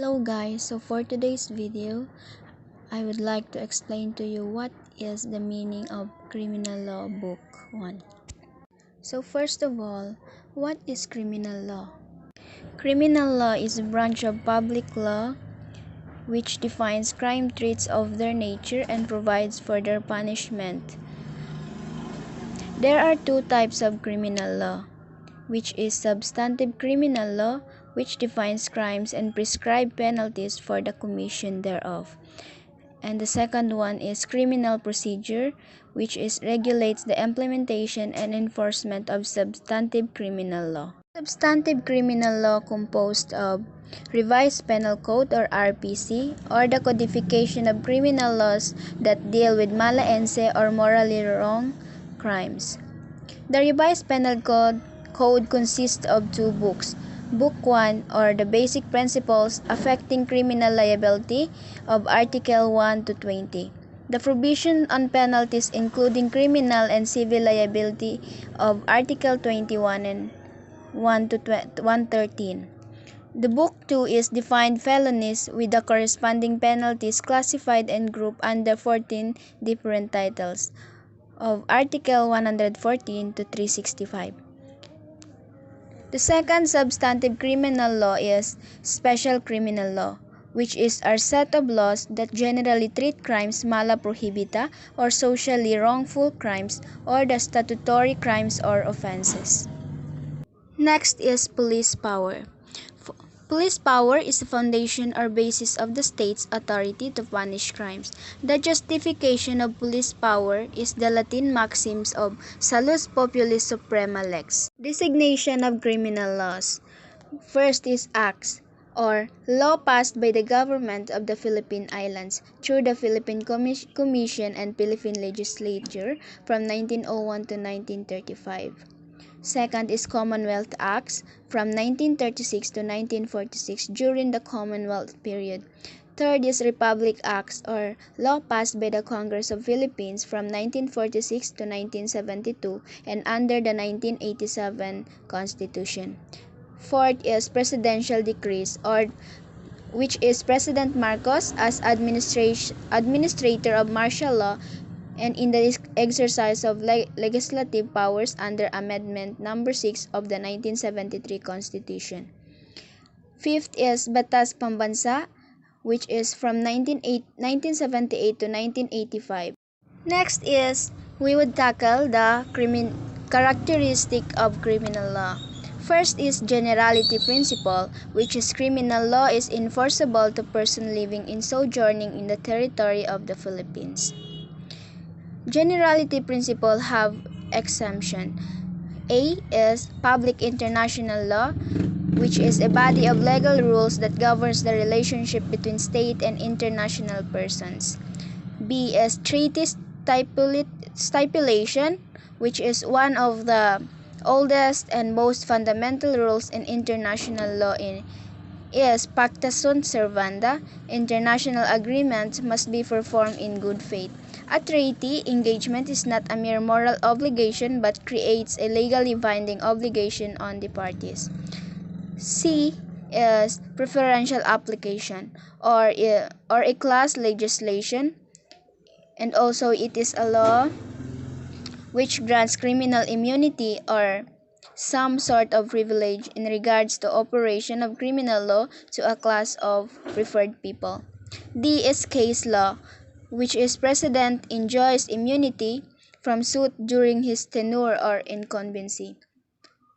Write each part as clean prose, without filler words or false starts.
Hello guys, so for today's video, I would like to explain to you what is the meaning of Criminal Law Book 1. So first of all, what is criminal law? Criminal law is a branch of public law which defines crime traits of their nature and provides for their punishment. There are two types of criminal law, which is substantive criminal law, which defines crimes and prescribes penalties for the commission thereof. And the second one is criminal procedure, which regulates the implementation and enforcement of substantive criminal law. Substantive criminal law composed of Revised Penal Code or RPC, or the codification of criminal laws that deal with mala-ense or morally wrong crimes. The Revised Penal Code consists of two books. Book 1, or the Basic Principles Affecting Criminal Liability, of Article 1 to 20. The provision on penalties including criminal and civil liability of Article 21 and 1 to 113. The Book 2 is defined felonies with the corresponding penalties classified and grouped under 14 different titles of Article 114 to 365. The second substantive criminal law is special criminal law, which is a set of laws that generally treat crimes mala prohibita or socially wrongful crimes or the statutory crimes or offenses. Next is police power. Police power is the foundation or basis of the state's authority to punish crimes. The justification of police power is the Latin maxims of Salus Populis Suprema Lex. Designation of criminal laws. First is acts, or law passed by the government of the Philippine Islands through the Philippine Commission and Philippine Legislature from 1901 to 1935. Second is Commonwealth Acts from 1936 to 1946 during the Commonwealth period. Third is Republic Acts, or law passed by the Congress of Philippines from 1946 to 1972 and under the 1987 Constitution. Fourth is Presidential Decrees, or which is President Marcos as administrator of martial law and in the exercise of legislative powers under Amendment No. 6 of the 1973 Constitution. Fifth is Batas Pambansa, which is from 1978 to 1985. Next is, we would tackle the characteristic of criminal law. First is generality principle, which is criminal law is enforceable to person living and sojourning in the territory of the Philippines. Generality principle have exemption. A is public international law, which is a body of legal rules that governs the relationship between state and international persons. B is treaty stipulation, which is one of the oldest and most fundamental rules in international law is pacta sunt servanda. International agreements must be performed in good faith. A treaty engagement is not a mere moral obligation but creates a legally binding obligation on the parties. C is preferential application, or a class legislation, and also it is a law which grants criminal immunity or some sort of privilege in regards to operation of criminal law to a class of preferred people. D is case law, which is President enjoys immunity from suit during his tenure or incumbency.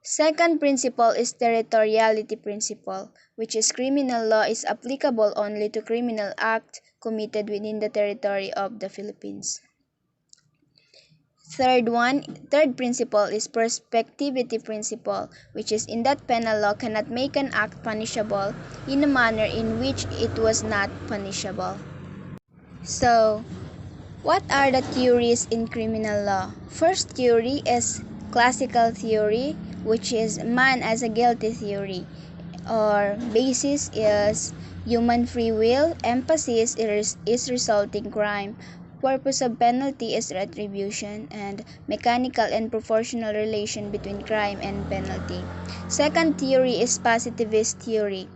Second principle is territoriality principle, which is criminal law is applicable only to criminal act committed within the territory of the Philippines. Third principle is prospectivity principle, which is in that penal law cannot make an act punishable in a manner in which it was not punishable. So, what are the theories in criminal law? First theory is classical theory, which is man as a guilty theory, or basis is human free will, emphasis is resulting crime, purpose of penalty is retribution, and mechanical and proportional relation between crime and penalty. Second theory is positivist theory,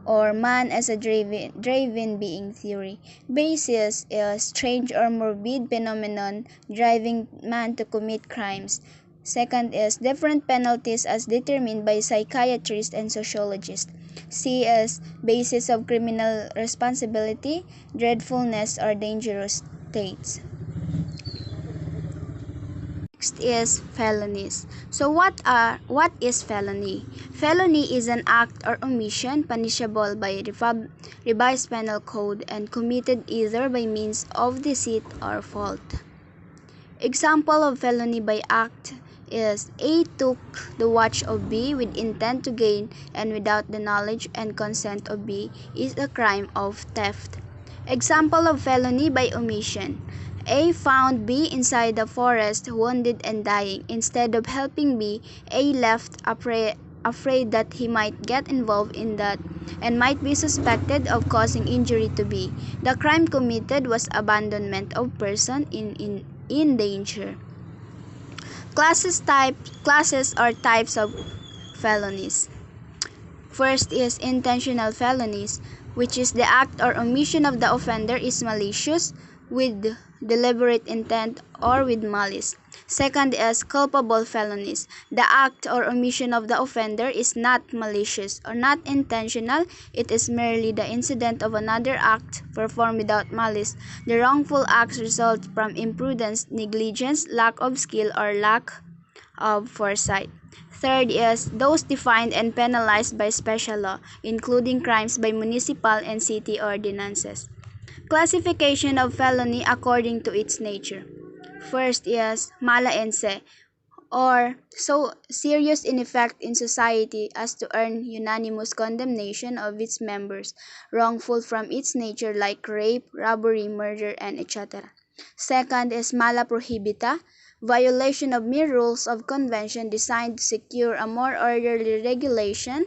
or man as a driven being theory. Basis is strange or morbid phenomenon driving man to commit crimes. Second is different penalties as determined by psychiatrists and sociologists. C is basis of criminal responsibility, dreadfulness, or dangerous states. Next is felonies. So what is felony? Felony is an act or omission punishable by revised penal code and committed either by means of deceit or fault. Example of felony by act is A took the watch of B with intent to gain and without the knowledge and consent of B is a crime of theft. Example of felony by omission. A found B inside the forest wounded and dying. Instead of helping B, A left afraid that he might get involved in that and might be suspected of causing injury to B. The crime committed was abandonment of person in danger. Classes or types of felonies. First is intentional felonies, which is the act or omission of the offender is malicious, with deliberate intent, or with malice. Second is culpable felonies. The act or omission of the offender is not malicious or not intentional. It is merely the incident of another act performed without malice. The wrongful acts result from imprudence, negligence, lack of skill, or lack of foresight. Third is those defined and penalized by special law, including crimes by municipal and city ordinances. Classification of felony according to its nature. First is mala ense, or so serious in effect in society as to earn unanimous condemnation of its members, wrongful from its nature like rape, robbery, murder, and etc. Second is mala prohibita, violation of mere rules of convention designed to secure a more orderly regulation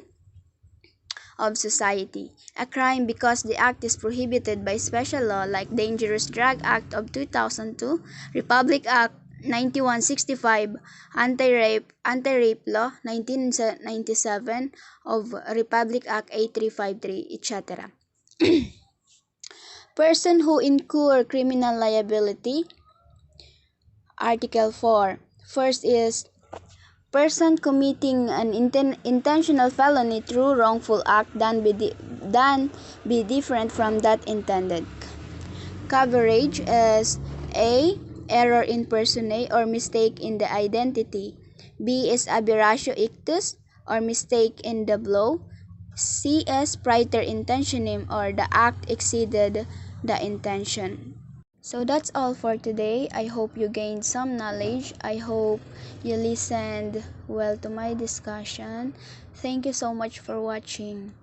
of society. A crime because the act is prohibited by special law like Dangerous Drug Act of 2002, Republic Act 9165, Anti-Rape Law 1997 of Republic Act 8353, etc. Person who incur criminal liability. Article 4. First is person committing an intentional felony through wrongful act than be different from that intended. Coverage is A. Error in personae or mistake in the identity. B is aberratio ictus or mistake in the blow. C is praeter intentionem or the act exceeded the intention. So that's all for today. I hope you gained some knowledge. I hope you listened well to my discussion. Thank you so much for watching.